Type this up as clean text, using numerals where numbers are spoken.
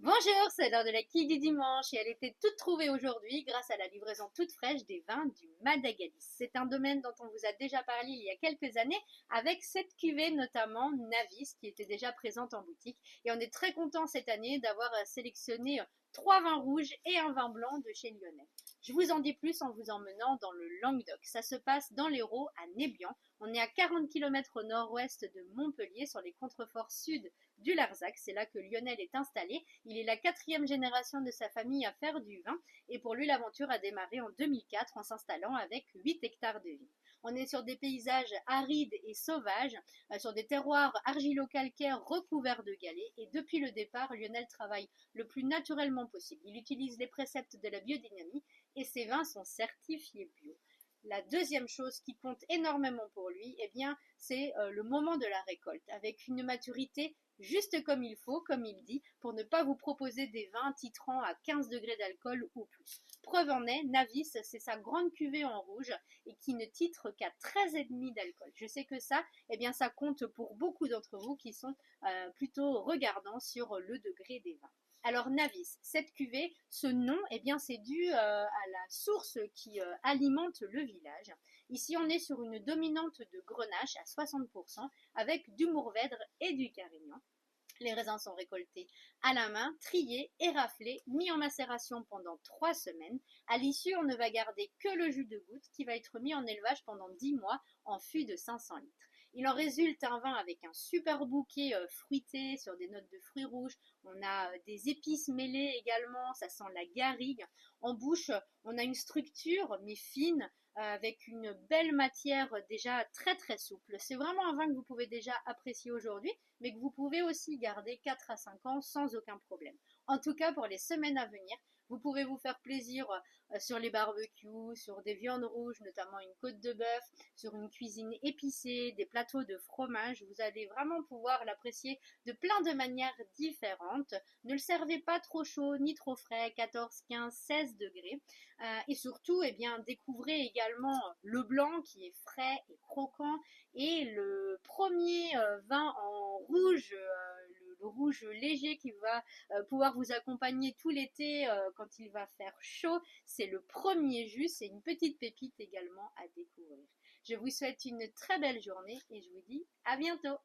Bonjour, c'est l'heure de la quille du dimanche et elle était toute trouvée aujourd'hui grâce à la livraison toute fraîche des vins du Madagascar. C'est un domaine dont on vous a déjà parlé il y a quelques années avec cette cuvée notamment Navis qui était déjà présente en boutique et on est très content cette année d'avoir sélectionné trois vins rouges et un vin blanc de chez Lyonnais. Je vous en dis plus en vous emmenant dans le Languedoc. Ça se passe dans l'Hérault à Nébian. On est à 40 km au nord-ouest de Montpellier sur les contreforts sud du Larzac. C'est là que Lionel est installé. Il est la quatrième génération de sa famille à faire du vin et pour lui l'aventure a démarré en 2004 en s'installant avec 8 hectares de vignes. On est sur des paysages arides et sauvages, sur des terroirs argilo-calcaires recouverts de galets et depuis le départ, Lionel travaille le plus naturellement possible. Il utilise les préceptes de la biodynamie et ses vins sont certifiés bio. La deuxième chose qui compte énormément pour lui, eh bien, c'est le moment de la récolte, avec une maturité juste comme il faut, comme il dit, pour ne pas vous proposer des vins titrant à 15 degrés d'alcool ou plus. Preuve en est, Navis, c'est sa grande cuvée en rouge et qui ne titre qu'à 13,5 d'alcool. Je sais que ça, eh bien, ça compte pour beaucoup d'entre vous qui sont plutôt regardants sur le degré des vins. Alors Navis, cette cuvée, ce nom, eh bien, c'est dû à la source qui alimente le village. Ici, on est sur une dominante de grenache à 60%, avec du mourvèdre et du carignan. Les raisins sont récoltés à la main, triés et raflés, mis en macération pendant 3 semaines. À l'issue, on ne va garder que le jus de goutte qui va être mis en élevage pendant 10 mois en fût de 500 litres. Il en résulte un vin avec un super bouquet fruité sur des notes de fruits rouges. On a des épices mêlées également, ça sent la garrigue. En bouche, on a une structure mais fine, avec une belle matière déjà très très souple. C'est vraiment un vin que vous pouvez déjà apprécier aujourd'hui, mais que vous pouvez aussi garder 4 à 5 ans sans aucun problème. En tout cas, pour les semaines à venir, vous pouvez vous faire plaisir sur les barbecues, sur des viandes rouges, notamment une côte de bœuf, sur une cuisine épicée, des plateaux de fromage. Vous allez vraiment pouvoir l'apprécier de plein de manières différentes. Ne le servez pas trop chaud ni trop frais, 14, 15, 16 degrés. Et surtout, eh bien, découvrez également le blanc qui est frais et croquant et le premier vin en rouge, le rouge léger qui va pouvoir vous accompagner tout l'été quand il va faire chaud. C'est le premier jus, c'est une petite pépite également à découvrir. Je vous souhaite une très belle journée et je vous dis à bientôt.